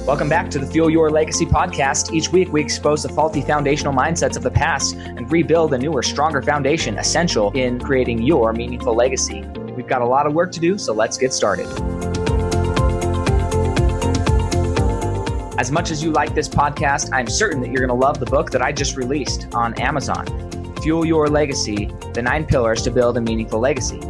Welcome back to the Fuel Your Legacy podcast. Each week, we expose the faulty foundational mindsets of the past and rebuild a newer, stronger foundation essential in creating your meaningful legacy. We've got a lot of work to do, so let's get started. As much as you like this podcast, I'm certain that you're going to love the book that I just released on Amazon, Fuel Your Legacy, The 9 Pillars to Build a Meaningful Legacy.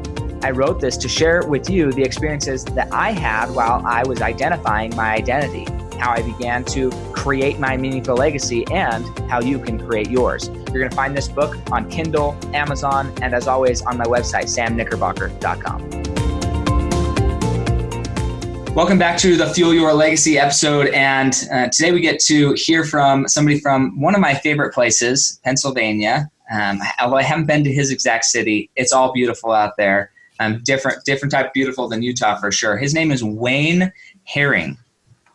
I wrote this to share with you the experiences that I had while I was identifying my identity, how I began to create my meaningful legacy, and how you can create yours. You're going to find this book on Kindle, Amazon, and as always on my website, samknickerbocker.com. Welcome back to the Fuel Your Legacy episode, and today we get to hear from somebody from one of my favorite places, Pennsylvania. Although I haven't been to his exact city, it's all beautiful out there. Different type beautiful than Utah for sure. His name is Wayne Herring.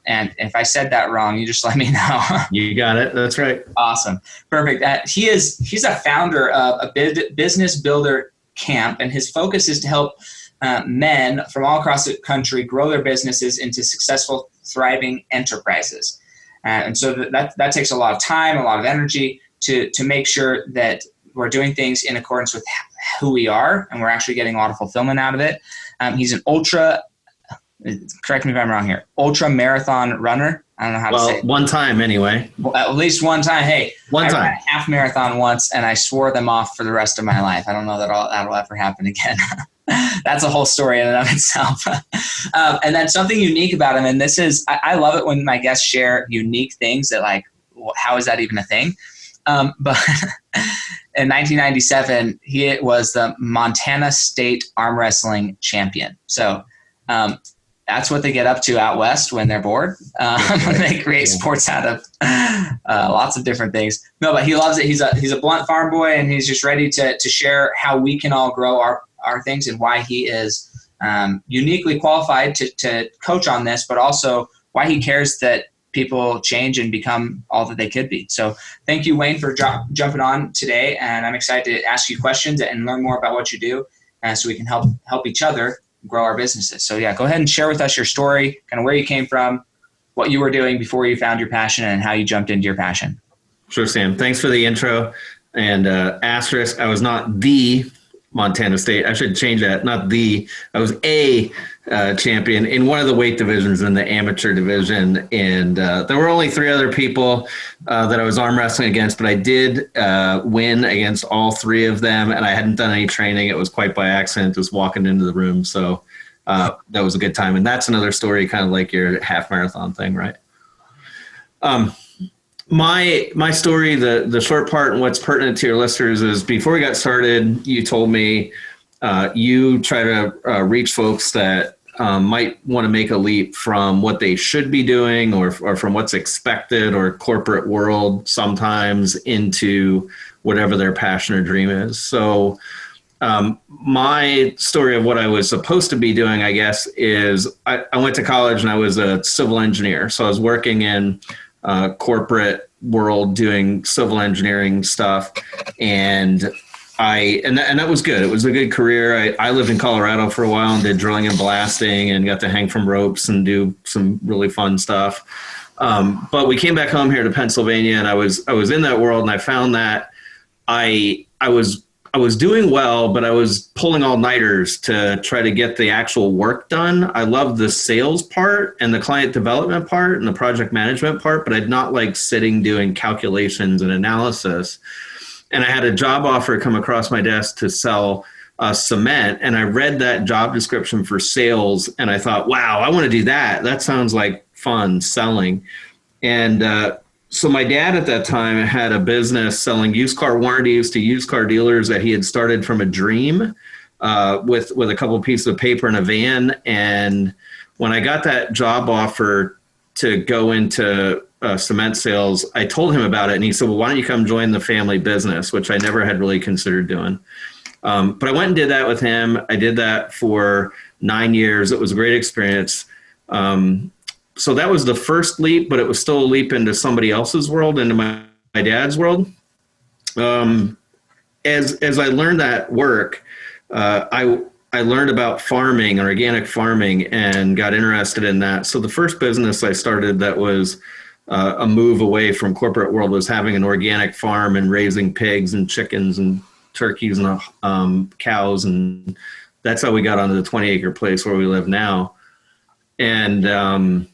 And if I said that wrong, you just let me know. You got it. That's right. Awesome. Perfect. He's a founder of a business builder camp, and his focus is to help men from all across the country grow their businesses into successful, thriving enterprises. And so that takes a lot of time, a lot of energy to make sure that we're doing things in accordance with who we are, and we're actually getting a lot of fulfillment out of it. He's an correct me if I'm wrong here, ultra marathon runner. I don't know how to say it. One time anyway. Well, at least one time. Hey, I ran a half marathon once and I swore them off for the rest of my life. I don't know that that'll ever happen again. That's a whole story in and of itself. And then something unique about him, and this is, I love it when my guests share unique things that like, how is that even a thing? But in 1997, he was the Montana State arm wrestling champion. So that's what they get up to out west when they're bored. They create sports out of lots of different things. No, but he loves it. He's a blunt farm boy, and he's just ready to share how we can all grow our things and why he is uniquely qualified to coach on this, but also why he cares that people change and become all that they could be. So thank you, Wayne, for jumping on today. And I'm excited to ask you questions and learn more about what you do so we can help each other grow our businesses. So yeah, go ahead and share with us your story, kind of where you came from, what you were doing before you found your passion, and how you jumped into your passion. Sure, Sam. Thanks for the intro. And asterisk, I was not the Montana State. I should change that. I was a champion in one of the weight divisions in the amateur division. And there were only 3 other people that I was arm wrestling against, but I did win against all 3 of them. And I hadn't done any training. It was quite by accident, just walking into the room. So that was a good time. And that's another story, kind of like your half marathon thing, right? My story, the short part and what's pertinent to your listeners is before we got started, you told me you try to reach folks that might want to make a leap from what they should be doing or from what's expected or corporate world sometimes into whatever their passion or dream is. So my story of what I was supposed to be doing, I guess, is I went to college and I was a civil engineer. So I was working in corporate world doing civil engineering stuff. And that was good. It was a good career. I lived in Colorado for a while and did drilling and blasting and got to hang from ropes and do some really fun stuff. But we came back home here to Pennsylvania, and I was in that world, and I found that I was doing well, but I was pulling all-nighters to try to get the actual work done. I loved the sales part and the client development part and the project management part, but I'd not like sitting doing calculations and analysis. And I had a job offer come across my desk to sell cement, and I read that job description for sales, and I thought, wow, I want to do that. That sounds like fun selling. And so my dad at that time had a business selling used car warranties to used car dealers that he had started from a dream with a couple of pieces of paper and a van. And when I got that job offer to go into cement sales, I told him about it. And he said, well, why don't you come join the family business, which I never had really considered doing. But I went and did that with him. I did that for 9 years. It was a great experience. So that was the first leap, but it was still a leap into somebody else's world, into my dad's world. As I learned that work, I I learned about farming, organic farming, and got interested in that. So the first business I started that was a move away from corporate world was having an organic farm and raising pigs and chickens and turkeys and cows. And that's how we got onto the 20-acre place where we live now. And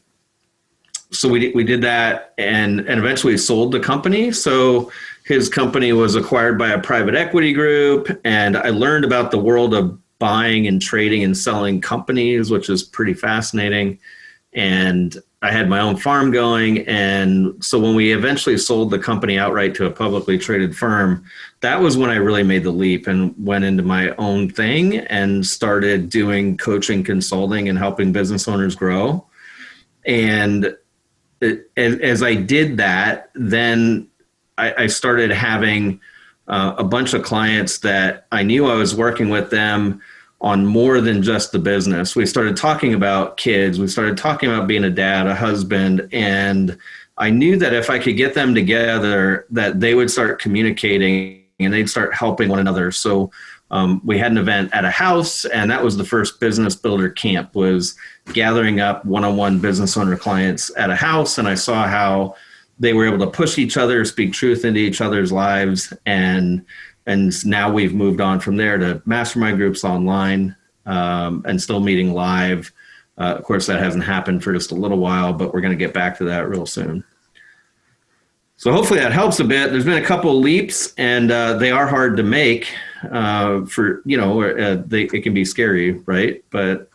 so we did that and eventually sold the company. So his company was acquired by a private equity group. And I learned about the world of buying and trading and selling companies, which is pretty fascinating. And I had my own farm going. And so when we eventually sold the company outright to a publicly traded firm, that was when I really made the leap and went into my own thing and started doing coaching, consulting, and helping business owners grow. And as I did that, then I started having a bunch of clients that I knew I was working with them on more than just the business. We started talking about kids. We started talking about being a dad, a husband. And I knew that if I could get them together, that they would start communicating and they'd start helping one another. So we had an event at a house, and that was the first business builder camp, was gathering up one-on-one business owner clients at a house. And I saw how they were able to push each other, speak truth into each other's lives. And now we've moved on from there to mastermind groups online, and still meeting live. Of course, that hasn't happened for just a little while, but we're going to get back to that real soon. So hopefully that helps a bit. There's been a couple of leaps, and they are hard to make. It can be scary, right? But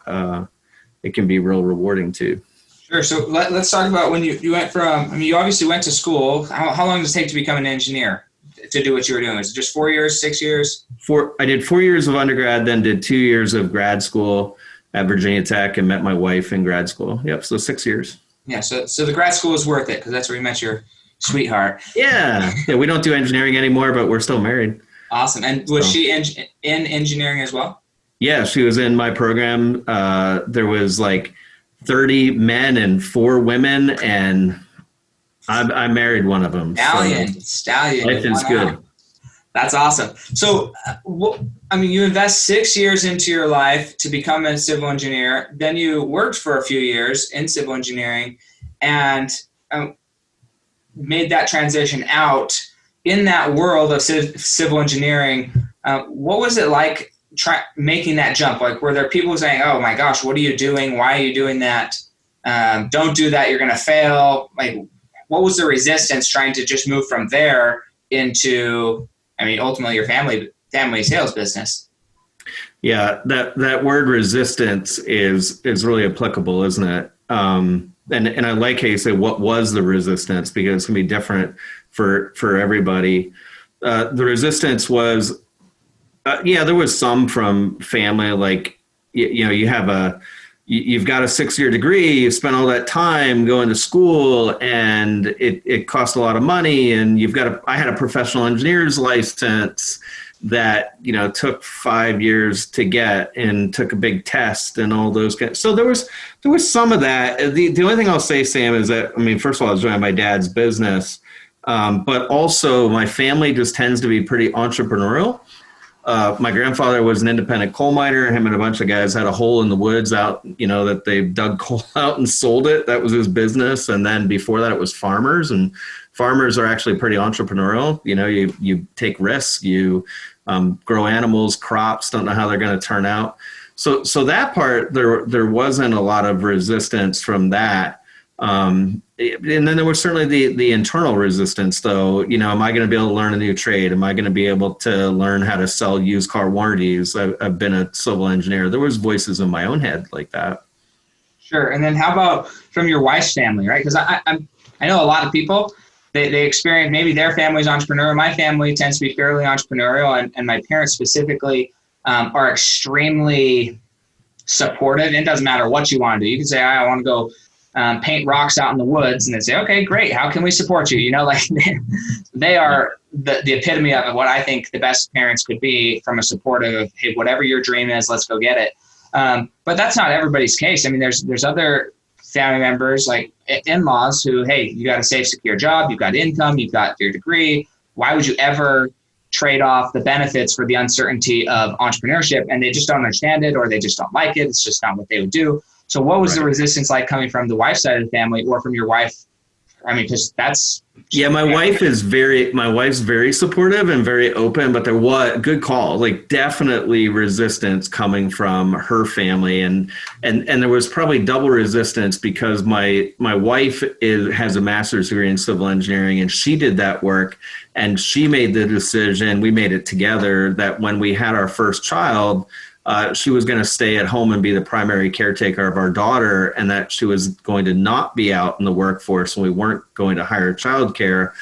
it can be real rewarding too. Sure. So let's talk about when you went from, you obviously went to school. How long does it take to become an engineer, to do what you were doing? Was it just 4 years, 6 years? I did 4 years of undergrad, then did 2 years of grad school at Virginia Tech, and met my wife in grad school. Yep. So 6 years. Yeah. So the grad school was worth it, because that's where you met your sweetheart. Yeah. We don't do engineering anymore, but we're still married. Awesome. And was she in engineering as well? Yeah, she was in my program. There was like 30 men and 4 women, and I married one of them. Stallion. Life is good. That's awesome. So, you invest 6 years into your life to become a civil engineer. Then you worked for a few years in civil engineering and made that transition out. In that world of civil engineering, what was it like making that jump? Like, were there people saying, "Oh my gosh, what are you doing? Why are you doing that? Don't do that. You're going to fail." Like, what was the resistance trying to just move from there into, ultimately your family sales business? Yeah, that word resistance is really applicable, isn't it? And I like how you say, what was the resistance? Because it's going to be different for everybody. The resistance was, there was some from family, like, you've got a 6-year degree, you spent all that time going to school, and it cost a lot of money, and I had a professional engineer's license that, took 5 years to get, and took a big test and all those guys. So there was some of that. The only thing I'll say, Sam, is that, first of all, I was running my dad's business. But also my family just tends to be pretty entrepreneurial. My grandfather was an independent coal miner. Him and a bunch of guys had a hole in the woods out, that they dug coal out and sold it. That was his business. And then before that, it was farmers, and farmers are actually pretty entrepreneurial. You take risks, you grow animals, crops, don't know how they're going to turn out. So that part, there wasn't a lot of resistance from that. And then there was certainly the internal resistance, though. Am I going to be able to learn a new trade? Am I going to be able to learn how to sell used car warranties? I've been a civil engineer. There was voices in my own head like that. Sure. And then how about from your wife's family, right? Because I know a lot of people, they experience, maybe their family's entrepreneurial. My family tends to be fairly entrepreneurial, and my parents specifically are extremely supportive. It doesn't matter what you want to do. You can say, I want to go paint rocks out in the woods, and they say, okay, great. How can we support you? They are the epitome of what I think the best parents could be, from a supportive, hey, whatever your dream is, let's go get it. But that's not everybody's case. There's other family members, like in-laws, who, hey, you got a safe, secure job, you've got income, you've got your degree. Why would you ever trade off the benefits for the uncertainty of entrepreneurship, and they just don't understand it, or they just don't like it. It's just not what they would do. So what was the resistance like coming from the wife's side of the family or from your wife? I mean, because that's... Yeah, my wife's very supportive and very open, but there was good call, like definitely resistance coming from her family. And there was probably double resistance because my wife has a master's degree in civil engineering, and she did that work, and she made the decision, we made it together, that when we had our first child, she was going to stay at home and be the primary caretaker of our daughter, and that she was going to not be out in the workforce, and we weren't going to hire childcare.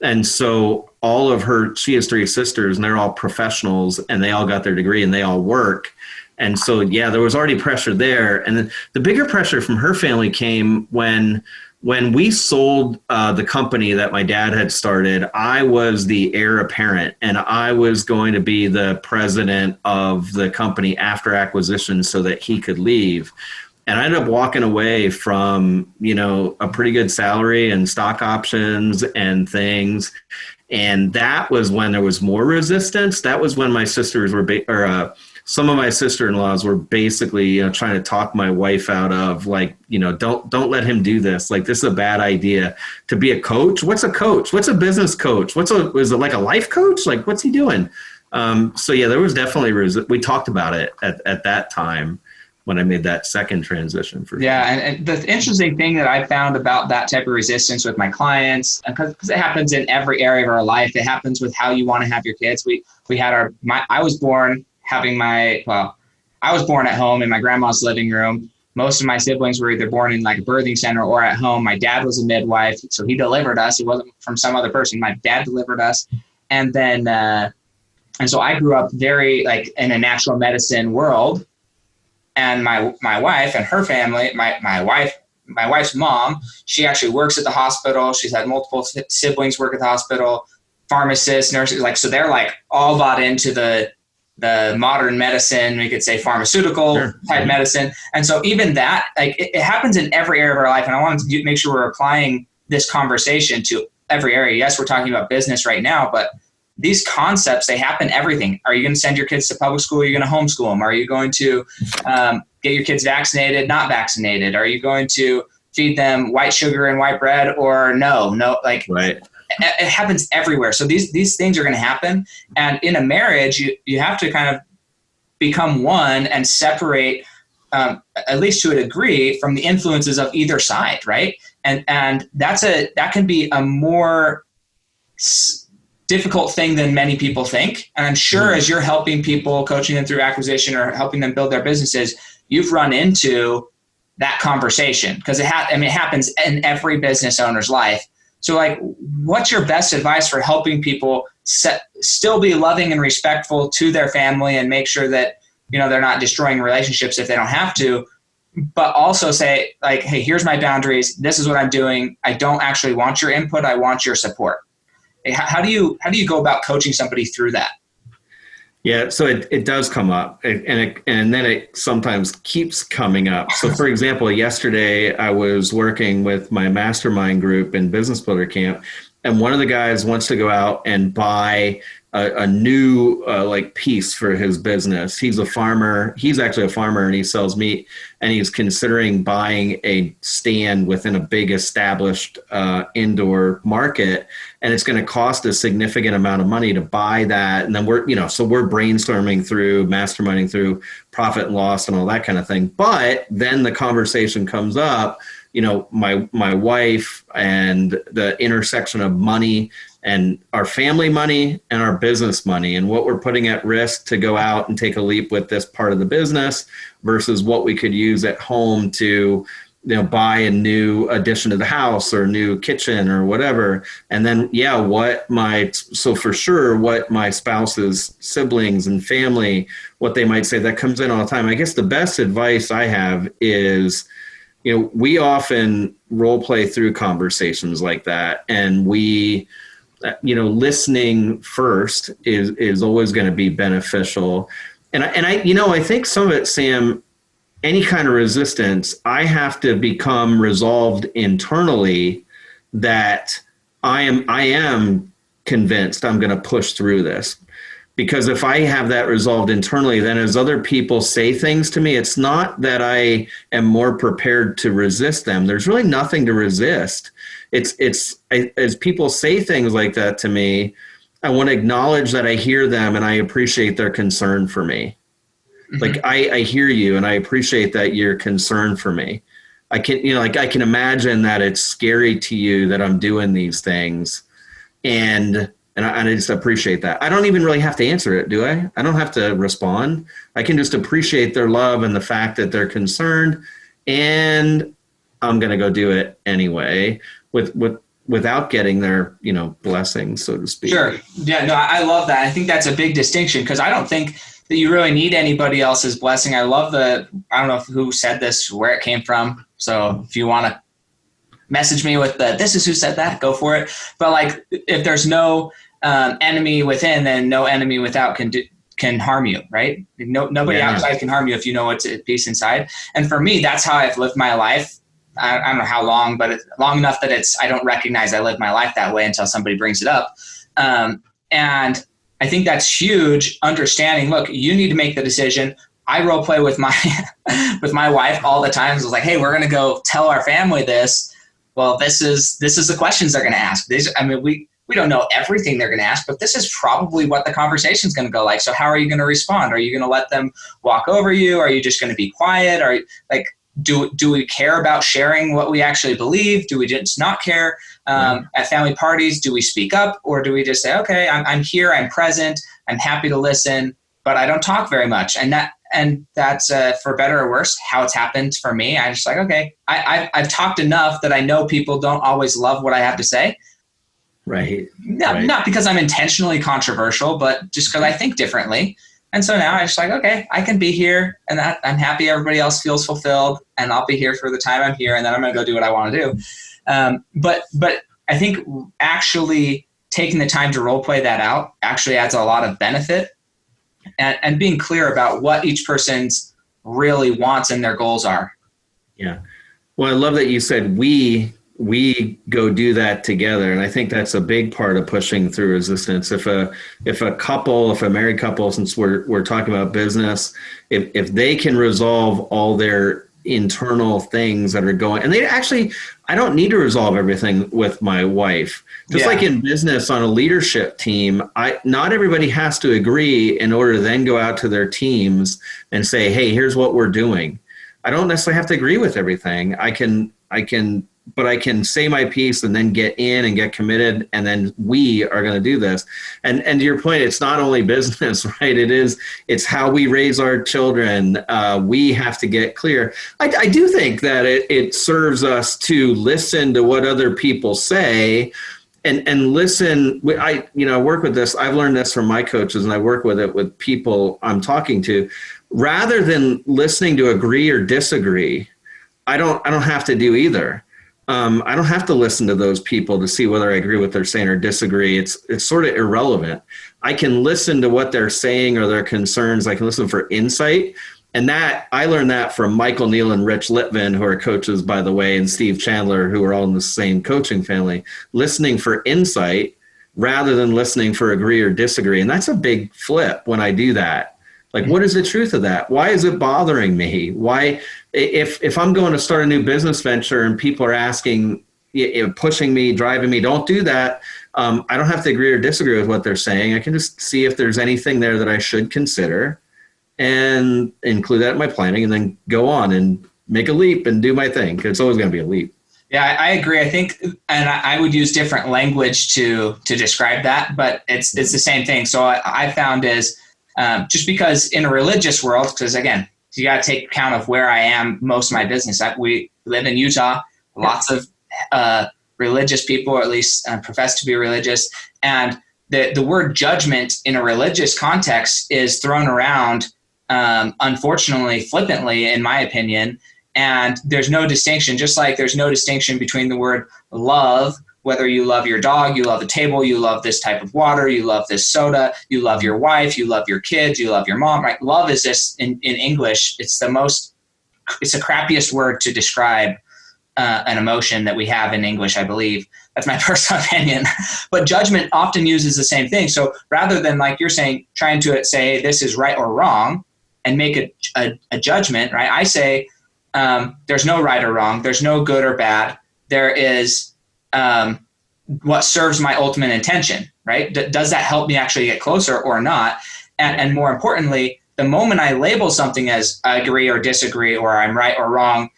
And so she has 3 sisters, and they're all professionals, and they all got their degree, and they all work. And so, yeah, there was already pressure there. And then the bigger pressure from her family came when we sold the company that my dad had started. I was the heir apparent, and I was going to be the president of the company after acquisition so that he could leave. And I ended up walking away from, a pretty good salary and stock options and things. And that was when there was more resistance. That was when my sisters were, some of my sister-in-laws were basically, trying to talk my wife out of, like, don't let him do this. Like, this is a bad idea to be a coach. What's a coach? What's a business coach? Is it like a life coach? Like, what's he doing? So yeah, there was definitely, we talked about it at that time when I made that second transition for sure. Yeah. And the interesting thing that I found about that type of resistance with my clients, because it happens in every area of our life, it happens with how you want to have your kids. I was born at home in my grandma's living room. Most of my siblings were either born in like a birthing center or at home. My dad was a midwife, so he delivered us. It wasn't from some other person. My dad delivered us. And then, and so I grew up very like in a natural medicine world. And my wife and her family, my wife's mom, she actually works at the hospital. She's had multiple siblings work at the hospital, pharmacists, nurses, so they're like all bought into the modern medicine, we could say pharmaceutical type medicine. And so even that, it happens in every area of our life. And I wanted to make sure we're applying this conversation to every area. Yes, we're talking about business right now, but these concepts, they happen everything. Are you going to send your kids to public school? Are you going to homeschool them? Are you going to get your kids vaccinated, not vaccinated? Are you going to feed them white sugar and white bread or no? Right. It happens everywhere. So these things are going to happen. And in a marriage, you have to kind of become one and separate, at least to a degree, from the influences of either side, right? And that can be a more difficult thing than many people think. And I'm sure as you're helping people, coaching them through acquisition or helping them build their businesses, you've run into that conversation because it happens in every business owner's life. So what's your best advice for helping people still be loving and respectful to their family and make sure that, they're not destroying relationships if they don't have to, but also say hey, here's my boundaries. This is what I'm doing. I don't actually want your input. I want your support. How do you go about coaching somebody through that? Yeah, so it does come up, and then it sometimes keeps coming up. So, for example, yesterday I was working with my mastermind group in Business Builder Camp, and one of the guys wants to go out and buy a new piece for his business. He's a farmer. He's actually a farmer, and he sells meat. And he's considering buying a stand within a big established indoor market, and it's going to cost a significant amount of money to buy that. And then we're brainstorming through, masterminding through profit and loss and all that kind of thing. But then the conversation comes up, my wife and the intersection of money and our family money and our business money and what we're putting at risk to go out and take a leap with this part of the business versus what we could use at home to, buy a new addition to the house or a new kitchen or whatever. And then, what my spouse's siblings and family, what they might say, that comes in all the time. I guess the best advice I have is, we often role play through conversations like that. And we, listening first is always going to be beneficial. And I think some of it, Sam, any kind of resistance, I have to become resolved internally that I am convinced I'm going to push through this. Because if I have that resolved internally, then as other people say things to me, it's not that I am more prepared to resist them. There's really nothing to resist. As people say things like that to me, I want to acknowledge that I hear them and I appreciate their concern for me. Mm-hmm. Like I hear you and I appreciate that you're concerned for me. I can imagine that it's scary to you that I'm doing these things, and I just appreciate that. I don't even really have to answer it, do I? I don't have to respond. I can just appreciate their love and the fact that they're concerned, and I'm going to go do it anyway without getting their, blessings, so to speak. Sure. Yeah, no, I love that. I think that's a big distinction, because I don't think that you really need anybody else's blessing. I love I don't know who said this, where it came from. So if you want to message me with this is who said that, go for it. But like, if there's no enemy within, then no enemy without can harm you, right? Nobody outside can harm you if you know what's at peace inside. And for me, that's how I've lived my life. I don't know how long, but it's long enough that I don't recognize I live my life that way until somebody brings it up. And I think that's huge. Understanding, look, you need to make the decision. I role play with my with my wife all the time. So I was like, hey, we're going to go tell our family this. Well, this is the questions they're going to ask. We don't know everything they're going to ask, but this is probably what the conversation is going to go like. So how are you going to respond? Are you going to let them walk over you? Are you just going to be quiet? Are you, like, do we care about sharing what we actually believe? Do we just not care? At family parties, do we speak up, or do we just say, okay, I'm here, I'm present, I'm happy to listen, but I don't talk very much? And that's for better or worse how it's happened for me. I just like, okay, I've talked enough that I know people don't always love what I have to say. Right. Not because I'm intentionally controversial, but just because I think differently. And so now I'm just like, okay, I can be here, and that I'm happy everybody else feels fulfilled, and I'll be here for the time I'm here, and then I'm going to go do what I want to do. But I think actually taking the time to role play that out actually adds a lot of benefit, and being clear about what each person's really wants and their goals are. Yeah. Well, I love that you said we go do that together. And I think that's a big part of pushing through resistance. If a married couple, since we're talking about business, if they can resolve all their internal things that are going, and I don't need to resolve everything with my wife. Just like in business on a leadership team, not everybody has to agree in order to then go out to their teams and say, hey, here's what we're doing. I don't necessarily have to agree with everything. But I can say my piece and then get in and get committed, and then we are going to do this. And to your point, it's not only business, right? It's how we raise our children. We have to get clear. I do think that it serves us to listen to what other people say and listen. I work with this. I've learned this from my coaches, and I work with it with people I'm talking to. Rather than listening to agree or disagree, I don't have to do either. I don't have to listen to those people to see whether I agree with what they're saying or disagree. It's sort of irrelevant. I can listen to what they're saying or their concerns. I can listen for insight. And that I learned that from Michael Neal and Rich Litvin, who are coaches, by the way, and Steve Chandler, who are all in the same coaching family, listening for insight rather than listening for agree or disagree. And that's a big flip when I do that. Like, what is the truth of that? Why is it bothering me? Why, if I'm going to start a new business venture and people are asking, pushing me, driving me, don't do that. I don't have to agree or disagree with what they're saying. I can just see if there's anything there that I should consider and include that in my planning, and then go on and make a leap and do my thing. It's always going to be a leap. Yeah, I agree. I think, and I would use different language to describe that, but it's the same thing. So I found is, just because in a religious world, because again, you got to take account of where I am most of my business. We live in Utah, lots of religious people, or at least profess to be religious. And the word judgment in a religious context is thrown around, unfortunately, flippantly, in my opinion. And there's no distinction, just like there's no distinction between the word love, whether you love your dog, you love the table, you love this type of water, you love this soda, you love your wife, you love your kids, you love your mom, right? Love is just, in English, it's the crappiest word to describe an emotion that we have in English, I believe. That's my personal opinion. But judgment often uses the same thing. So rather than, like you're saying, trying to say this is right or wrong and make a judgment, right? I say there's no right or wrong. There's no good or bad. There is what serves my ultimate intention, right? Does that help me actually get closer or not? And more importantly, the moment I label something as I agree or disagree or I'm right or wrong,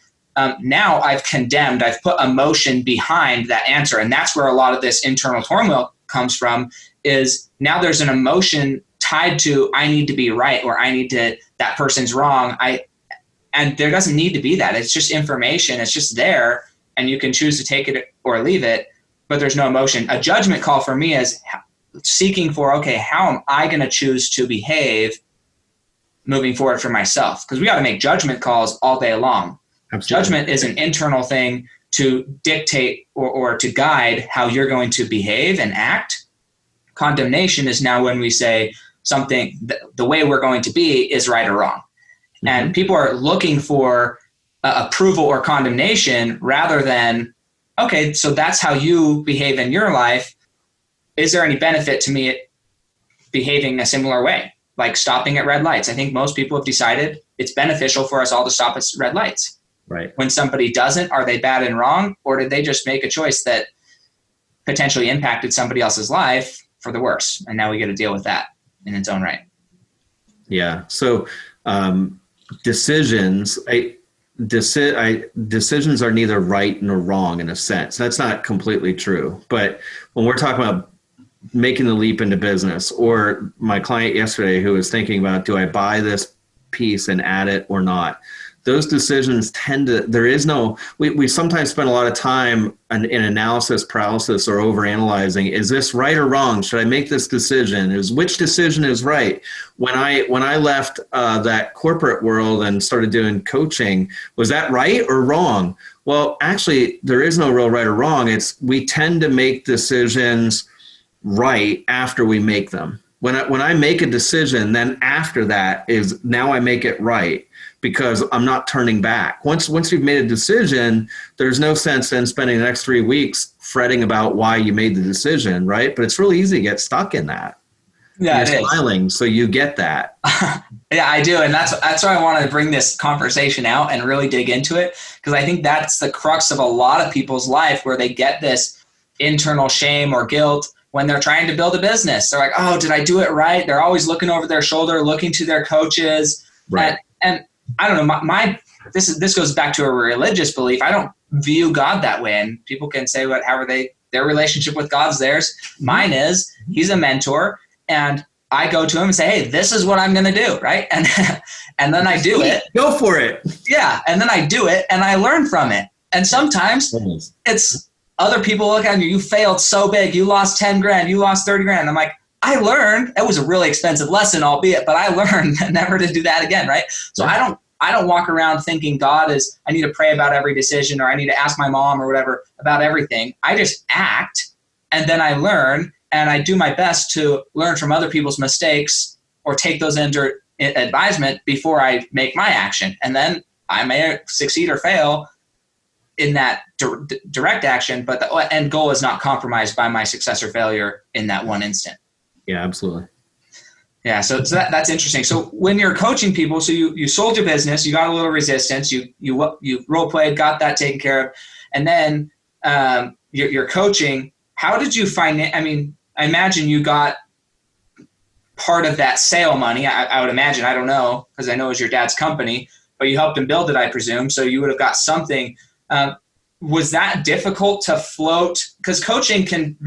now I've condemned, I've put emotion behind that answer. And that's where a lot of this internal turmoil comes from, is now there's an emotion tied to I need to be right or that person's wrong. And there doesn't need to be that. It's just information. It's just there and you can choose to take it or leave it, but there's no emotion. A judgment call for me is seeking for, okay, how am I going to choose to behave moving forward for myself? Because we got to make judgment calls all day long. Absolutely. Judgment is an internal thing to dictate or to guide how you're going to behave and act. Condemnation is now when we say something, the way we're going to be is right or wrong. Mm-hmm. And people are looking for approval or condemnation rather than, okay, so that's how you behave in your life. Is there any benefit to me behaving a similar way? Like stopping at red lights. I think most people have decided it's beneficial for us all to stop at red lights. Right. When somebody doesn't, are they bad and wrong? Or did they just make a choice that potentially impacted somebody else's life for the worse? And now we get to deal with that in its own right. Yeah. So decisions are neither right nor wrong in a sense. That's not completely true. But when we're talking about making the leap into business, or my client yesterday who was thinking about, do I buy this piece and add it or not? Those decisions we sometimes spend a lot of time in analysis paralysis or overanalyzing. Is this right or wrong? Should I make this decision? Which decision is right? When I left that corporate world and started doing coaching, was that right or wrong? Well, actually, there is no real right or wrong. We tend to make decisions right after we make them. When I make a decision, then after that is now I make it right, because I'm not turning back. Once you've made a decision, there's no sense in spending the next 3 weeks fretting about why you made the decision, right? But it's really easy to get stuck in that. Yeah, you're smiling, so you get that. Yeah, I do. And that's why I wanted to bring this conversation out and really dig into it, because I think that's the crux of a lot of people's life, where they get this internal shame or guilt when they're trying to build a business. They're like, oh, did I do it right? They're always looking over their shoulder, looking to their coaches. Right. And I don't know, this goes back to a religious belief. I don't view God that way. And people can say their relationship with God's theirs. Mine is, he's a mentor, and I go to him and say, hey, this is what I'm going to do. Right. And then I do it. Go for it. Yeah. And then I do it and I learn from it. And sometimes it's other people look at you failed so big. You lost 10 grand. You lost 30 grand. I'm like, I learned. It was a really expensive lesson, albeit, but I learned never to do that again, right? So I don't walk around thinking I need to pray about every decision, or I need to ask my mom or whatever about everything. I just act, and then I learn, and I do my best to learn from other people's mistakes or take those under advisement before I make my action. And then I may succeed or fail in that direct action, but the end goal is not compromised by my success or failure in that one instant. Yeah, absolutely. Yeah, so that's interesting. So when you're coaching people, so you sold your business, you got a little resistance, you role played, got that taken care of, and then you're coaching. How did you find it? I mean, I imagine you got part of that sale money. I would imagine. I don't know, because I know it was your dad's company, but you helped him build it, I presume. So you would have got something. Was that difficult to float? Because coaching can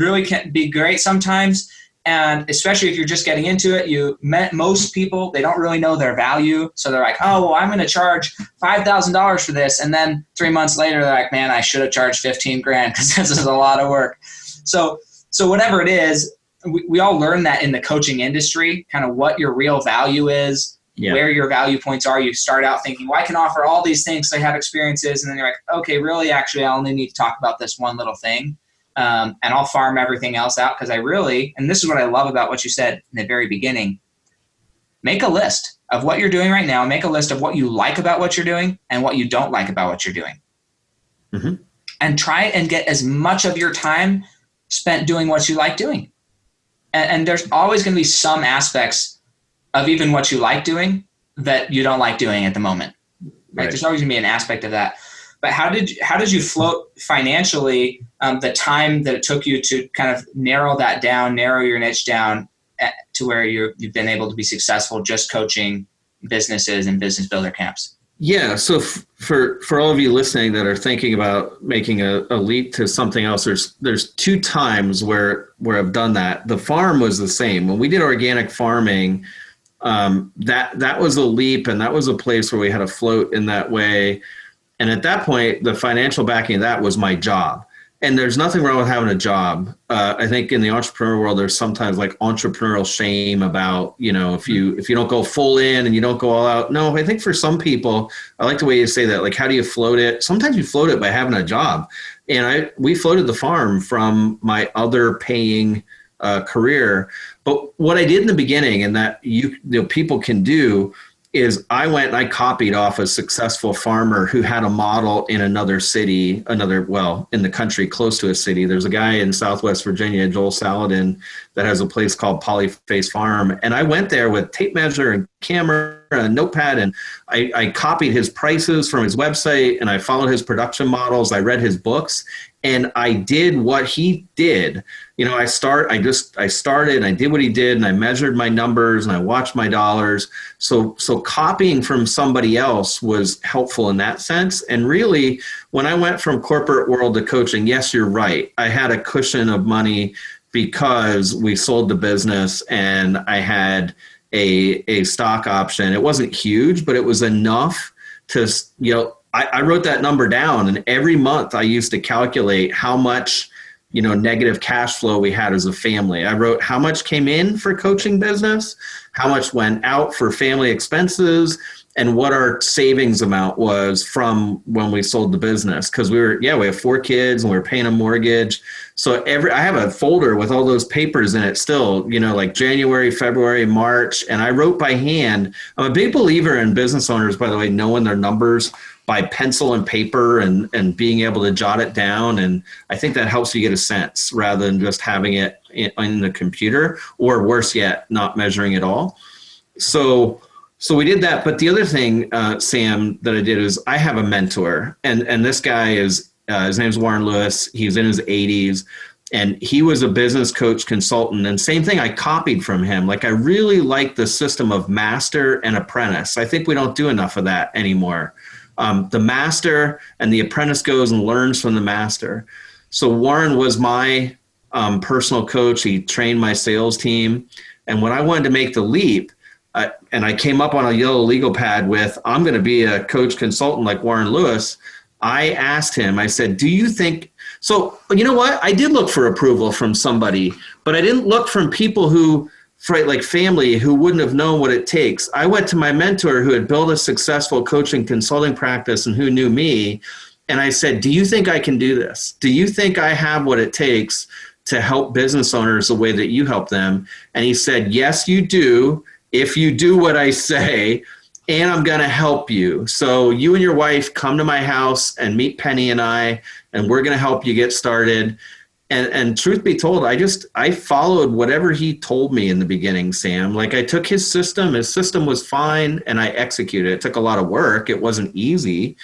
be great sometimes. And especially if you're just getting into it, you met most people, they don't really know their value. So they're like, oh, well, I'm going to charge $5,000 for this. And then 3 months later, they're like, man, I should have charged 15 grand because this is a lot of work. So whatever it is, we all learn that in the coaching industry, kind of what your real value is, where your value points are. You start out thinking, well, I can offer all these things. So I have experiences. And then you're like, okay, really, actually, I only need to talk about this one little thing. And I'll farm everything else out because and this is what I love about what you said in the very beginning, make a list of what you're doing right now. Make a list of what you like about what you're doing and what you don't like about what you're doing. Mm-hmm. and try and get as much of your time spent doing what you like doing. And there's always going to be some aspects of even what you like doing that you don't like doing at the moment. Right? There's always going to be an aspect of that. But how did you float financially the time that it took you to kind of narrow your niche down to where you've been able to be successful just coaching businesses and business builder camps? Yeah. So for all of you listening that are thinking about making a leap to something else, there's two times where I've done that. The farm was the same. When we did organic farming, that was a leap, and that was a place where we had to float in that way. And at that point, the financial backing of that was my job. And there's nothing wrong with having a job. I think in the entrepreneur world, there's sometimes like entrepreneurial shame about, if you don't go full in and you don't go all out. No, I think for some people, I like the way you say that. Like, how do you float it? Sometimes you float it by having a job. And we floated the farm from my other paying career. But what I did in the beginning, and that people can do, is I went and I copied off a successful farmer who had a model in another city, in the country close to a city. There's a guy in Southwest Virginia, Joel Saladin, that has a place called Polyface Farm. And I went there with tape measure and camera and notepad, and I copied his prices from his website, and I followed his production models. I read his books, and I did what he did. I started, and I did what he did, and I measured my numbers, and I watched my dollars. So copying from somebody else was helpful in that sense. And really, when I went from corporate world to coaching, yes, you're right. I had a cushion of money because we sold the business, and I had a stock option. It wasn't huge, but it was enough to, I wrote that number down, and every month I used to calculate how much, negative cash flow we had as a family. I wrote how much came in for coaching business, how much went out for family expenses, and what our savings amount was from when we sold the business. Because we have 4 kids and we were paying a mortgage. So I have a folder with all those papers in it still, like January, February, March, and I wrote by hand. I'm a big believer in business owners, by the way, knowing their numbers by pencil and paper and being able to jot it down. And I think that helps you get a sense rather than just having it in the computer, or worse yet, not measuring at all. So we did that. But the other thing, Sam, that I did is I have a mentor, and this guy is, his name's Warren Lewis. He's in his 80s, and he was a business coach consultant. And same thing, I copied from him. Like, I really like the system of master and apprentice. I think we don't do enough of that anymore. The master and the apprentice goes and learns from the master. So Warren was my personal coach. He trained my sales team. And when I wanted to make the leap, and I came up on a yellow legal pad with, I'm going to be a coach consultant like Warren Lewis, I asked him, I said, do you think, so you know what? I did look for approval from somebody, but I didn't look from people who, like family, who wouldn't have known what it takes. I went to my mentor who had built a successful coaching consulting practice and who knew me. And I said, do you think I can do this? Do you think I have what it takes to help business owners the way that you help them? And he said, yes, you do. If you do what I say, and I'm going to help you. So you and your wife come to my house and meet Penny and I, and we're going to help you get started. And truth be told, I followed whatever he told me in the beginning, Sam. Like, I took his system was fine, and I executed. It took a lot of work. It wasn't easy.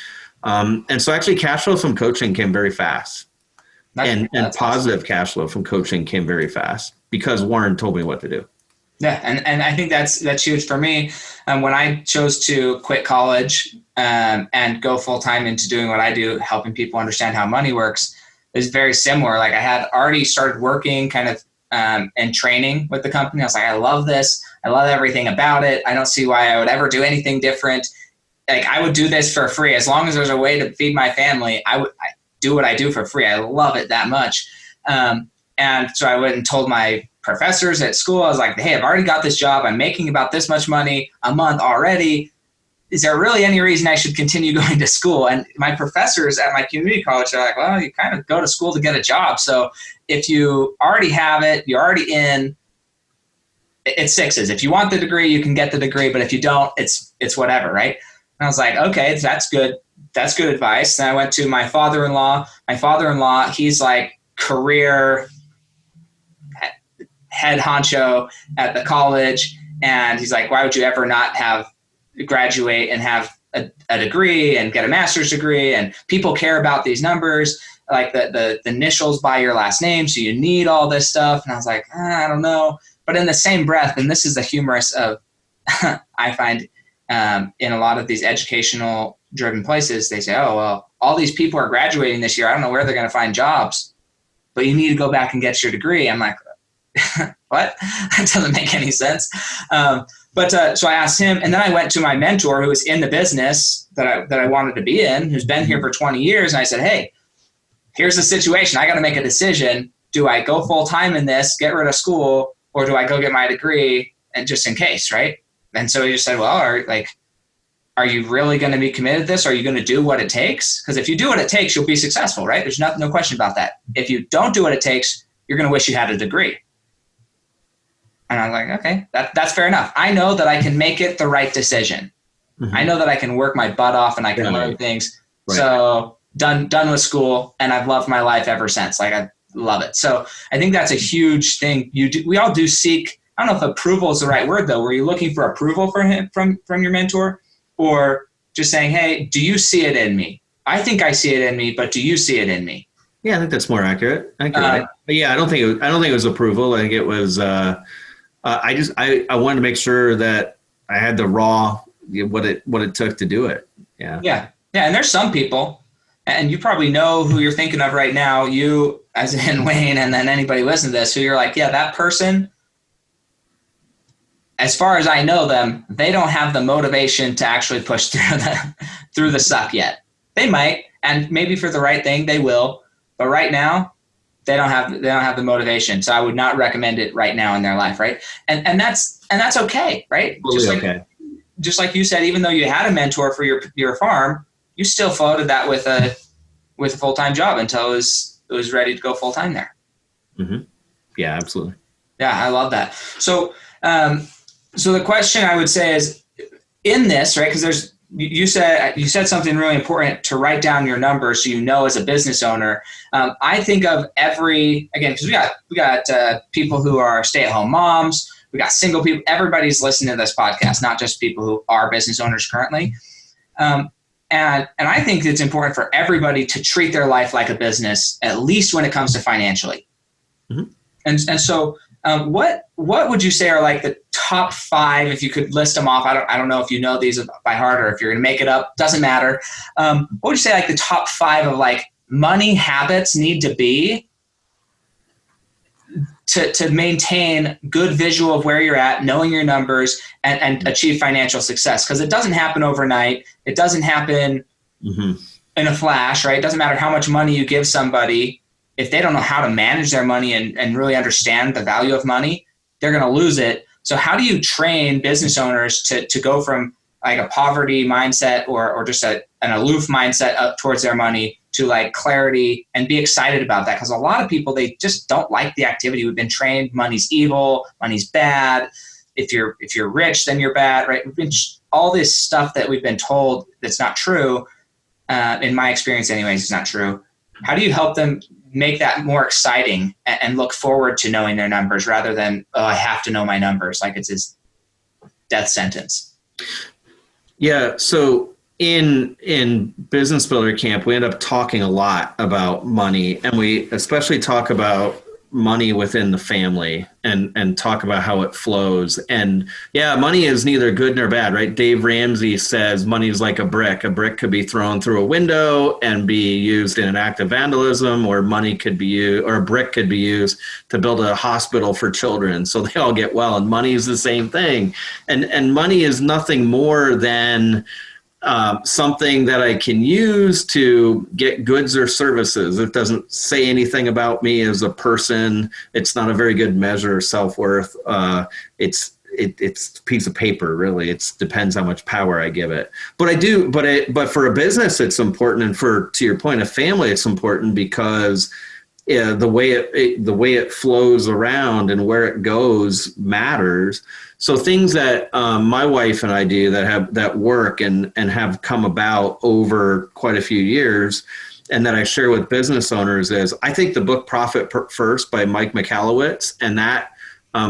And so actually cash flow from coaching came very fast. And positive cash flow from coaching came very fast because Warren told me what to do. Yeah, and I think that's huge for me. When I chose to quit college and go full-time into doing what I do, helping people understand how money works, is very similar. Like, I had already started working kind of and training with the company. I was like, I love this. I love everything about it. I don't see why I would ever do anything different. Like, I would do this for free. As long as there's a way to feed my family, I do what I do for free. I love it that much. And so I went and told my professors at school, I was like, hey, I've already got this job. I'm making about this much money a month already. Is there really any reason I should continue going to school? And my professors at my community college are like, well, you kind of go to school to get a job. So if you already have it, you're already in, it's sixes. If you want the degree, you can get the degree. But if you don't, it's whatever, right? And I was like, okay, that's good. that's good advice. Then I went to my father-in-law. My father-in-law, he's like career head honcho at the college. And he's like, why would you ever not graduate and have a degree and get a master's degree? And people care about these numbers, like the initials by your last name. So you need all this stuff. And I was like, I don't know. But in the same breath, and this is the humorous of, I find in a lot of these educational driven places, they say, oh, well, all these people are graduating this year. I don't know where they're going to find jobs, but you need to go back and get your degree. I'm like, what? That doesn't make any sense. So I asked him, and then I went to my mentor who was in the business that I wanted to be in, who's been here for 20 years. And I said, hey, here's the situation. I got to make a decision. Do I go full time in this, get rid of school, or do I go get my degree and just in case, right? And so he just said, well, are you really going to be committed to this? Are you going to do what it takes? Because if you do what it takes, you'll be successful, right? There's no question about that. If you don't do what it takes, you're going to wish you had a degree. And I was like, okay, that's fair enough. I know that I can make it the right decision. Mm-hmm. I know that I can work my butt off and I can learn things. Right. So done with school, and I've loved my life ever since. Like, I love it. So I think that's a huge thing. We all do seek, I don't know if approval is the right word though. Were you looking for approval from your mentor, or just saying, hey, do you see it in me? I think I see it in me, but do you see it in me? Yeah, I think that's more accurate. But yeah, I don't think it was approval. I think it was, I wanted to make sure that I had the raw, what it took to do it. Yeah. Yeah. Yeah. And there's some people, and you probably know who you're thinking of right now, you as in Wayne, and then anybody listening to this, who you're like, yeah, that person, as far as I know them, they don't have the motivation to actually push through the suck yet. They might, and maybe for the right thing, they will. But right now, they don't have the motivation. So I would not recommend it right now in their life, right? And that's okay, right? Totally just like you said, even though you had a mentor for your farm, you still floated that with a full-time job until it was ready to go full-time there. Mm-hmm. Yeah, absolutely. Yeah, I love that. So so the question I would say is, in this, right? Because you said something really important, to write down your numbers so you know as a business owner. I think of because we got people who are stay-at-home moms, we got single people. Everybody's listening to this podcast, not just people who are business owners currently. And I think it's important for everybody to treat their life like a business, at least when it comes to financially. Mm-hmm. And so what would you say are like the top 5, if you could list them off? I don't know if you know these by heart or if you're going to make it up, doesn't matter. What would you say like the top 5 of like money habits need to be to maintain good visual of where you're at, knowing your numbers, and achieve financial success? Because it doesn't happen overnight. It doesn't happen in a flash, right? It doesn't matter how much money you give somebody. If they don't know how to manage their money and really understand the value of money, they're going to lose it. So how do you train business owners to go from like a poverty mindset or just an aloof mindset up towards their money to like clarity and be excited about that? Because a lot of people, they just don't like the activity. We've been trained money's evil, money's bad. If you're rich, then you're bad, right? All this stuff that we've been told that's not true. In my experience anyways, it's not true. How do you help them make that more exciting and look forward to knowing their numbers rather than, oh, I have to know my numbers, like it's his death sentence? Yeah. So in Business Builder Camp, we end up talking a lot about money, and we especially talk about money within the family and talk about how it flows. And yeah, money is neither good nor bad, right? Dave Ramsey says money is like a brick. A brick could be thrown through a window and be used in an act of vandalism, or money could be used, or a brick could be used to build a hospital for children so they all get well. And money is the same thing. And money is nothing more than something that I can use to get goods or services. It doesn't say anything about me as a person. It's not a very good measure of self-worth. It's a piece of paper, really. It depends how much power I give it. But for a business, it's important. And to your point, a family, it's important because the way it flows around and where it goes matters. So things that my wife and I do that work and have come about over quite a few years, and that I share with business owners is, I think the book Profit First by Mike Michalowicz, and that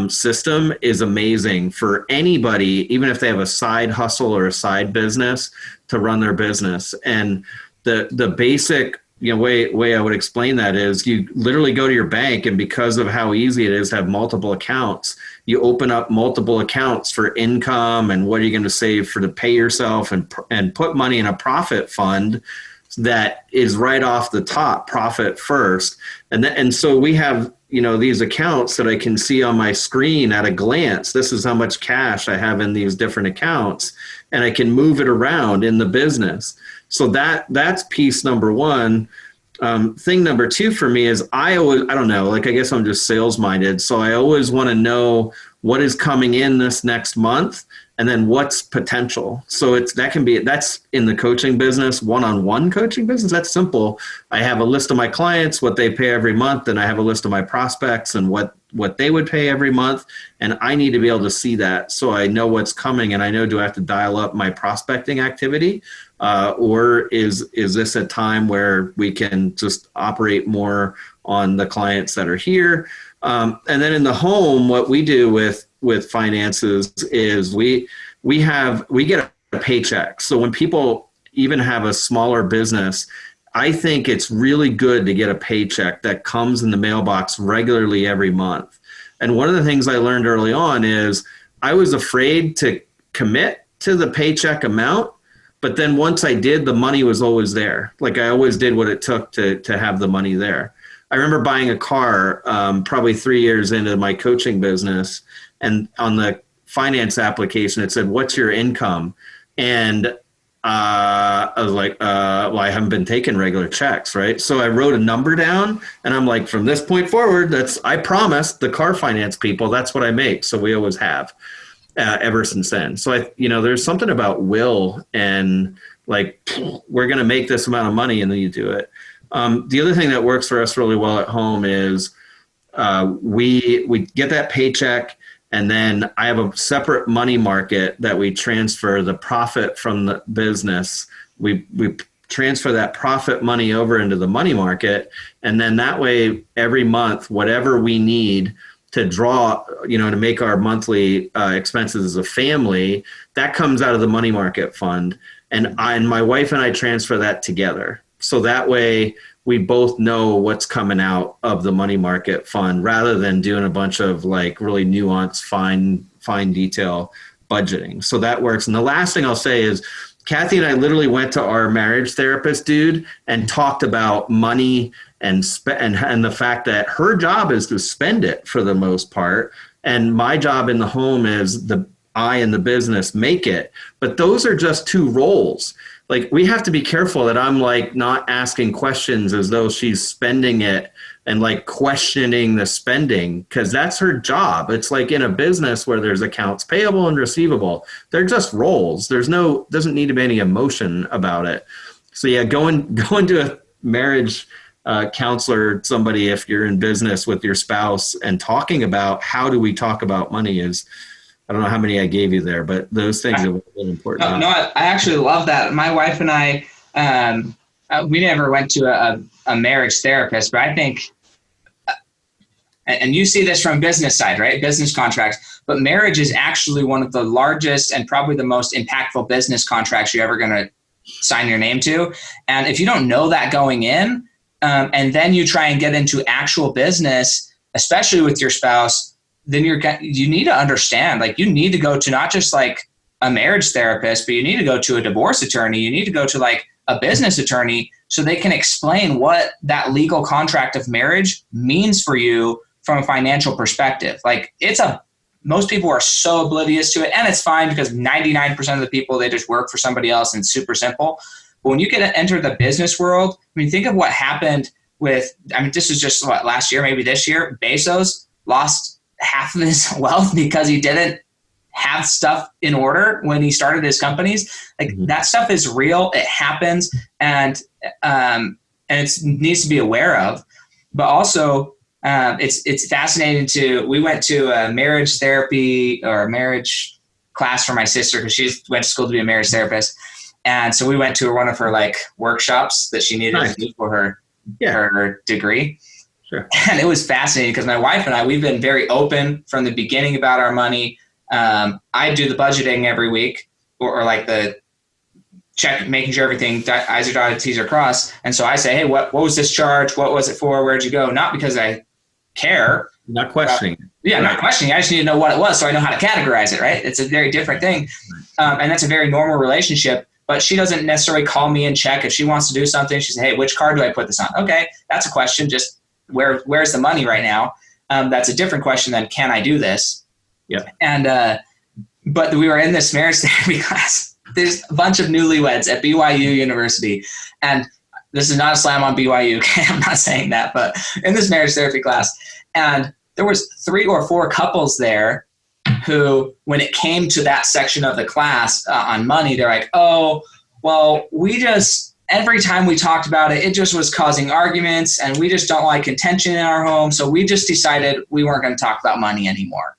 system is amazing for anybody, even if they have a side hustle or a side business, to run their business. And the basic way I would explain that is, you literally go to your bank, and because of how easy it is to have multiple accounts, you open up multiple accounts for income and what are you going to save to pay yourself, and put money in a profit fund that is right off the top, Profit First. And so we have these accounts that I can see on my screen at a glance. This is how much cash I have in these different accounts, and I can move it around in the business. So that's piece number one. Thing number two for me is, I don't know, I guess I'm just sales minded. So I always want to know what is coming in this next month, and then what's potential. So that's in the coaching business, one-on-one coaching business. That's simple. I have a list of my clients, what they pay every month, and I have a list of my prospects and what they would pay every month. And I need to be able to see that, so I know what's coming, and I know, do I have to dial up my prospecting activity? Or is this a time where we can just operate more on the clients that are here? And then in the home, what we do with finances is we get a paycheck. So when people even have a smaller business, I think it's really good to get a paycheck that comes in the mailbox regularly every month. And one of the things I learned early on is, I was afraid to commit to the paycheck amount. But then once I did, the money was always there. I always did what it took to have the money there. I remember buying a car probably 3 years into my coaching business, and on the finance application, it said, "What's your income?" And I was like, well, I haven't been taking regular checks, right? So I wrote a number down, and I'm like, from this point forward, I promised the car finance people that's what I make. So we always have. Ever since then. So there's something about will, and we're going to make this amount of money, and then you do it. The other thing that works for us really well at home is we get that paycheck, and then I have a separate money market that we transfer the profit from the business. We transfer that profit money over into the money market, and then that way every month, whatever we need to draw, to make our monthly expenses as a family, that comes out of the money market fund. And my wife and I transfer that together. So that way we both know what's coming out of the money market fund, rather than doing a bunch of really nuanced, fine detail budgeting. So that works. And the last thing I'll say is, Kathy and I literally went to our marriage therapist, dude, and talked about money and the fact that her job is to spend it for the most part, and my job in the home is I and the business make it. But those are just two roles. We have to be careful that I'm not asking questions as though she's spending it and questioning the spending, because that's her job. It's in a business where there's accounts payable and receivable. They're just roles. Doesn't need to be any emotion about it. So yeah, going to a marriage counselor, somebody, if you're in business with your spouse, and talking about how do we talk about money is, I don't know how many I gave you there, but those things are really important. No, I actually love that. My wife and I, we never went to a marriage therapist, but I think, and you see this from business side, right? Business contracts, but marriage is actually one of the largest and probably the most impactful business contracts you're ever going to sign your name to. And if you don't know that going in, and then you try and get into actual business, especially with your spouse, then you need to understand, you need to go to not just a marriage therapist, but you need to go to a divorce attorney. You need to go to a business attorney, so they can explain what that legal contract of marriage means for you from a financial perspective. Most people are so oblivious to it, and it's fine, because 99% of the people, they just work for somebody else, and it's super simple. But when you get to enter the business world, think of what happened with, this is just last year, maybe this year, Bezos lost half of his wealth because he didn't have stuff in order when he started his companies. That stuff is real. It happens, and it needs to be aware of. but also it's fascinating we went to a marriage therapy or a marriage class for my sister because she went to school to be a marriage therapist. And so we went to one of her like workshops that she needed to do for her degree. Sure. And it was fascinating because my wife and I, we've been very open from the beginning about our money. I do the budgeting every week or like the check, making sure everything I's are dotted, T's are crossed. And so I say, hey, what was this charge? What was it for? Where'd you go? Not because I care. Not questioning. Not questioning. I just need to know what it was so I know how to categorize it, right? It's a very different thing. And that's a very normal relationship. But she doesn't necessarily call me and check. If she wants to do something, she says, hey, which card do I put this on? Okay, that's a question. Just where's the money right now? That's a different question than can I do this? Yeah. And but we were in this marriage therapy class. There's a bunch of newlyweds at BYU University. And this is not a slam on BYU. Okay, I'm not saying that. But in this marriage therapy class, and there was 3 or 4 couples there who, when it came to that section of the class on money, they're like, oh, well, every time we talked about it, it just was causing arguments and we just don't like contention in our home. So we just decided we weren't going to talk about money anymore.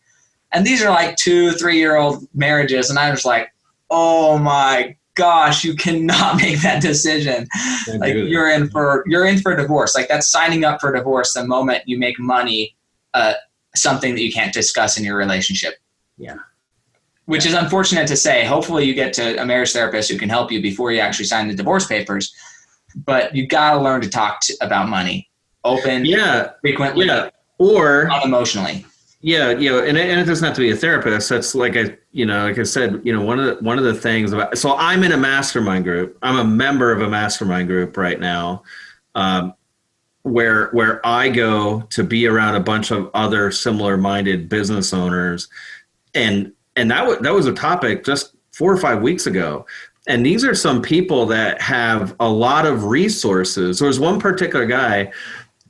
And these are like 2-3-year-old marriages. And I was like, oh my gosh, you cannot make that decision. Like you're in for divorce. Like that's signing up for divorce the moment you make money something that you can't discuss in your relationship. Yeah. Which is unfortunate to say. Hopefully you get to a marriage therapist who can help you before you actually sign the divorce papers. But you got to learn to talk about money open, frequently, or unemotionally. Yeah, and it doesn't have to be a therapist. That's like I said, one of the things about. So I'm in a mastermind group. I'm a member of a mastermind group right now, where I go to be around a bunch of other similar-minded business owners, and that was a topic just 4 or 5 weeks ago. And these are some people that have a lot of resources. There's one particular guy.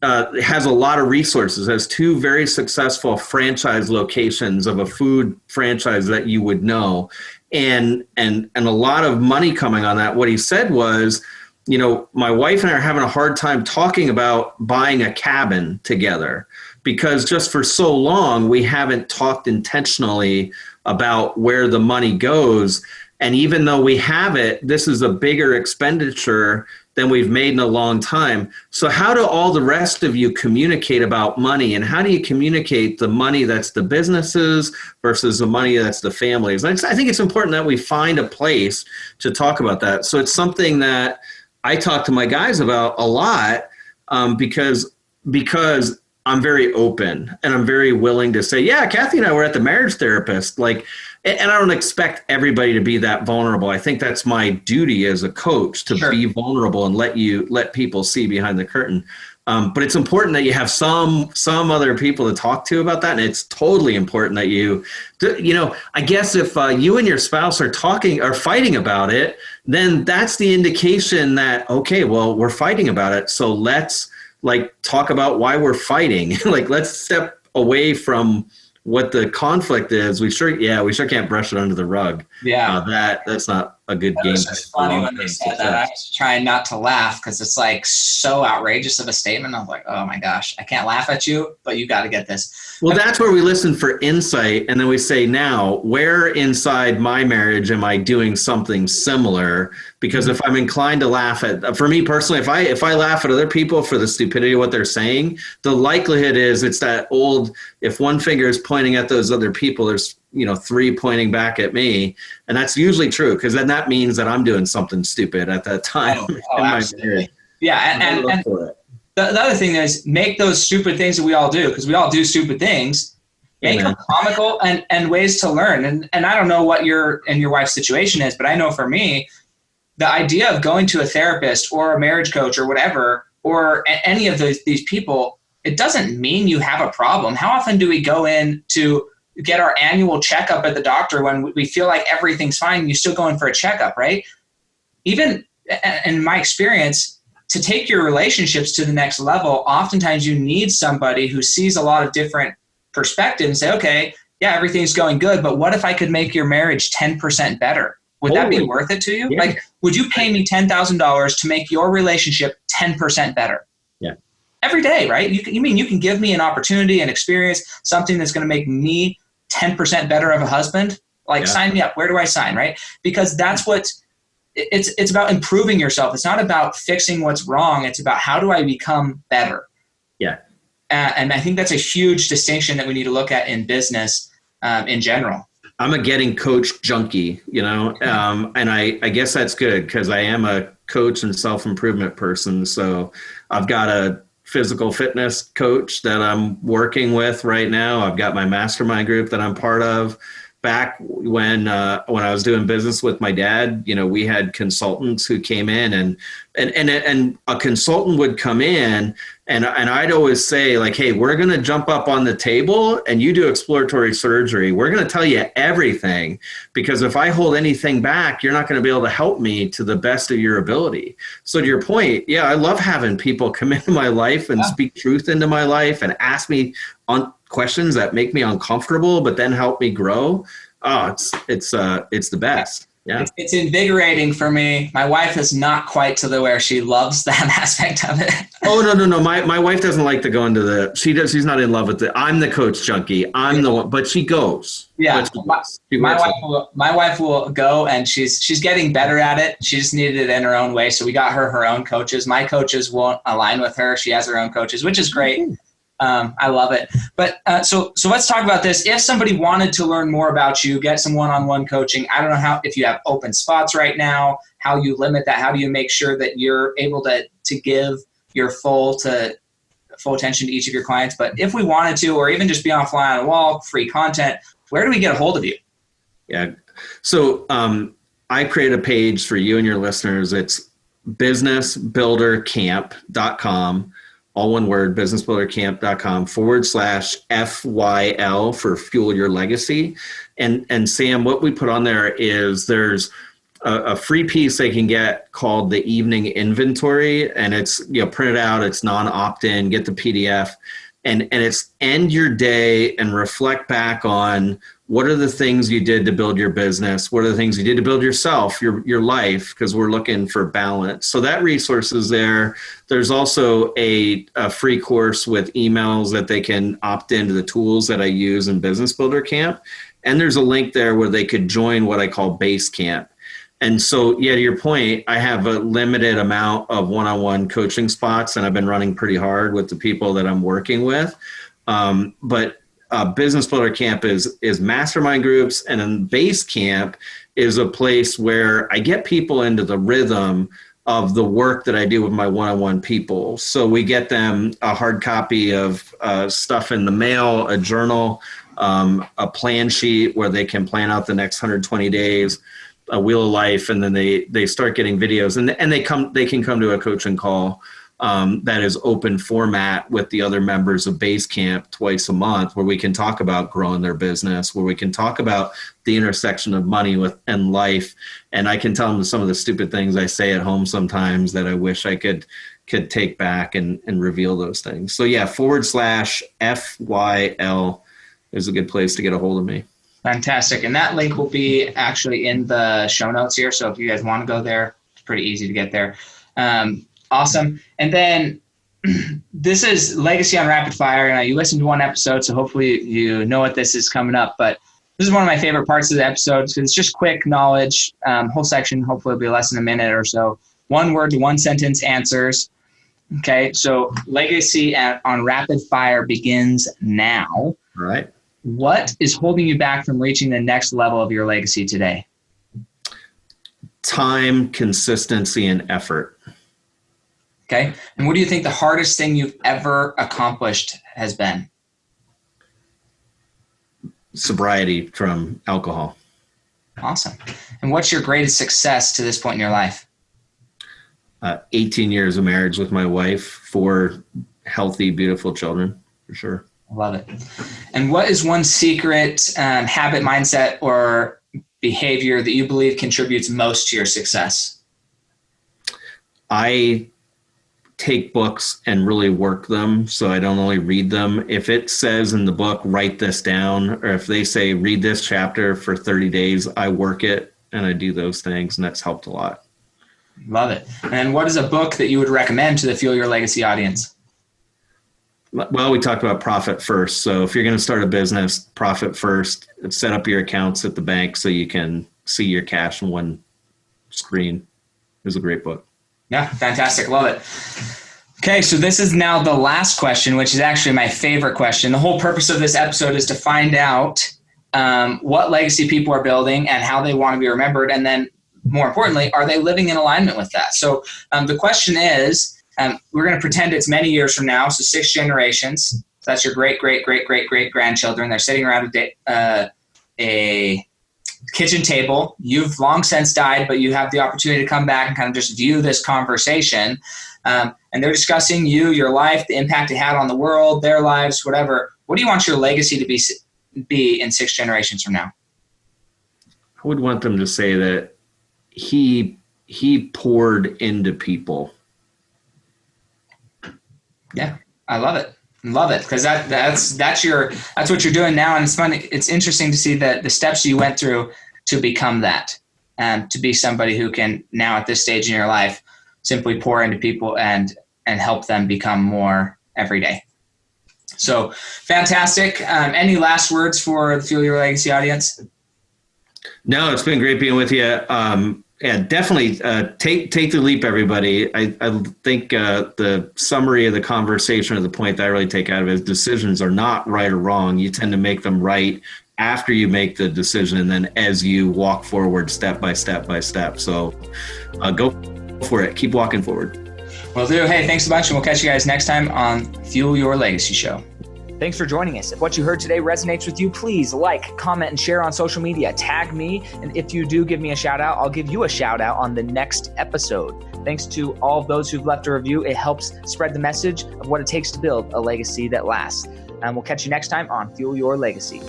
Has a lot of resources, has 2 very successful franchise locations of a food franchise that you would know, and a lot of money coming on that. What he said was, my wife and I are having a hard time talking about buying a cabin together because just for so long we haven't talked intentionally about where the money goes. And even though we have it, this is a bigger expenditure than we've made in a long time. So how do all the rest of you communicate about money? And how do you communicate the money that's the businesses versus the money that's the families? I think it's important that we find a place to talk about that. So it's something that I talk to my guys about a lot because I'm very open and I'm very willing to say, yeah, Kathy and I were at the marriage therapist. And I don't expect everybody to be that vulnerable. I think that's my duty as a coach to be vulnerable and let people see behind the curtain. But it's important that you have some other people to talk to about that. And it's totally important that I guess if you and your spouse are fighting about it, then that's the indication that, okay, well, we're fighting about it. So let's talk about why we're fighting. Let's step away from what the conflict is. We sure can't brush it under the rug. Yeah. That's not a good game. It was funny when they said that. I was trying not to laugh because it's like so outrageous of a statement. I'm like, oh my gosh, I can't laugh at you, but you got to get this. Well, that's where we listen for insight. And then we say, now, where inside my marriage am I doing something similar? Because if I'm inclined to laugh for me personally, if I laugh at other people for the stupidity of what they're saying, the likelihood is it's that old, if one finger is pointing at those other people, there's 3 pointing back at me. And that's usually true because then that means that I'm doing something stupid at that time. Oh, absolutely. Yeah. And the other thing is make those stupid things that we all do, because we all do stupid things, make them comical and ways to learn. And I don't know what your and your wife's situation is, but I know for me, the idea of going to a therapist or a marriage coach or whatever, or any of these people, it doesn't mean you have a problem. How often do we go in to get our annual checkup at the doctor when we feel like everything's fine? You still go in for a checkup, right? Even in my experience, to take your relationships to the next level, oftentimes you need somebody who sees a lot of different perspectives and say, okay, yeah, everything's going good, but what if I could make your marriage 10% better? Would that be worth it to you? Yeah. Would you pay me $10,000 to make your relationship 10% better? Yeah. every day, right? You can give me an opportunity, an experience, something that's going to make me 10% better of a husband? Like, sign me up. Where do I sign, right? Because that's what it's about, improving yourself. It's not about fixing what's wrong. It's about how do I become better? Yeah. And I think that's a huge distinction that we need to look at in business in general. I'm a getting coach junkie, and I guess that's good because I am a coach and self-improvement person. So I've got a physical fitness coach that I'm working with right now. I've got my mastermind group that I'm part of. Back when I was doing business with my dad, we had consultants who came in and a consultant would come in and I'd always say, like, hey, we're going to jump up on the table and you do exploratory surgery. We're going to tell you everything, because if I hold anything back, you're not going to be able to help me to the best of your ability. So to your point, yeah, I love having people come into my life and speak truth into my life and ask me on questions that make me uncomfortable, but then help me grow. Oh, it's the best. Yeah. It's invigorating for me. My wife is not quite to the where she loves that aspect of it. Oh, no. My wife doesn't like to go into she's not in love with it. I'm the coach junkie. I'm the one, but she goes. Yeah. My wife will go, and she's getting better at it. She just needed it in her own way. So we got her own coaches. My coaches won't align with her. She has her own coaches, which is great. I love it. But so let's talk about this. If somebody wanted to learn more about you, get some one-on-one coaching, I don't know if you have open spots right now, how you limit that, how do you make sure that you're able to give your full attention to each of your clients? But if we wanted to, or even just be on fly on the wall, free content, where do we get a hold of you? Yeah. So I create a page for you and your listeners. It's businessbuildercamp.com. All one word, businessbuildercamp.com/FYL for Fuel Your Legacy. And Sam, what we put on there is there's a free piece they can get called the Evening Inventory, and it's printed out, it's non-opt-in, get the PDF, and it's end your day and reflect back on what are the things you did to build your business, what are the things you did to build yourself, your life, because we're looking for balance. So that resource is there. There's also a free course with emails that they can opt into the tools that I use in Business Builder Camp. And there's a link there where they could join what I call Base Camp. And so, yeah, to your point, I have a limited amount of one-on-one coaching spots, and I've been running pretty hard with the people that I'm working with. But Business Builder Camp is mastermind groups, and then Base Camp is a place where I get people into the rhythm of the work that I do with my one-on-one people. So we get them a hard copy of stuff in the mail, a journal, a plan sheet where they can plan out the next 120 days, a wheel of life, and then they start getting videos, and they can come to a coaching call that is open format with the other members of Base Camp twice a month, where we can talk about growing their business, where we can talk about the intersection of money and life. And I can tell them some of the stupid things I say at home sometimes that I wish I could take back and reveal those things. So yeah, /FYL is a good place to get a hold of me. Fantastic. And that link will be actually in the show notes here. So if you guys want to go there, it's pretty easy to get there. Awesome. And then this is Legacy on Rapid Fire. And you listened to one episode, so hopefully you know what this is coming up. But this is one of my favorite parts of the episode because it's just quick knowledge. Whole section, hopefully it'll be less than a minute or so. 1 word to 1 sentence answers. Okay, so Legacy on Rapid Fire begins now. All right. What is holding you back from reaching the next level of your legacy today? Time, consistency, and effort. Okay. And what do you think the hardest thing you've ever accomplished has been? Sobriety from alcohol. Awesome. And what's your greatest success to this point in your life? 18 years of marriage with my wife, 4 healthy, beautiful children, for sure. I love it. And what is one secret habit, mindset, or behavior that you believe contributes most to your success? I take books and really work them, so I don't only read them. If it says in the book, write this down, or if they say, read this chapter for 30 days, I work it and I do those things, and that's helped a lot. Love it. And what is a book that you would recommend to the Fuel Your Legacy audience? Well, we talked about profit first. So if you're going to start a business, profit first. Set up your accounts at the bank so you can see your cash in one screen. It was a great book. Yeah, fantastic. Love it. Okay, so this is now the last question, which is actually my favorite question. The whole purpose of this episode is to find out what legacy people are building and how they want to be remembered. And then more importantly, are they living in alignment with that? So the question is, we're going to pretend it's many years from now. So 6 generations. So that's your great, great, great, great, great grandchildren. They're sitting around a kitchen table. You've long since died, but you have the opportunity to come back and kind of just view this conversation. And they're discussing you, your life, the impact it had on the world, their lives, whatever. What do you want your legacy to be in 6 generations from now? I would want them to say that he poured into people. Yeah, I love it. Love it, because that's what you're doing now, and it's funny. It's interesting to see the steps you went through to become that, and to be somebody who can now at this stage in your life simply pour into people and help them become more every day. So fantastic. Any last words for the Fuel Your Legacy audience? No, it's been great being with you. Yeah, definitely take the leap, everybody. I think the summary of the conversation, or the point that I really take out of it, is decisions are not right or wrong. You tend to make them right after you make the decision, and then as you walk forward step by step by step. So go for it. Keep walking forward. Will do. Hey, thanks a bunch, and we'll catch you guys next time on Fuel Your Legacy Show. Thanks for joining us. If what you heard today resonates with you, please like, comment, and share on social media. Tag me, and if you do give me a shout out, I'll give you a shout out on the next episode. Thanks to all of those who've left a review. It helps spread the message of what it takes to build a legacy that lasts. And we'll catch you next time on Fuel Your Legacy.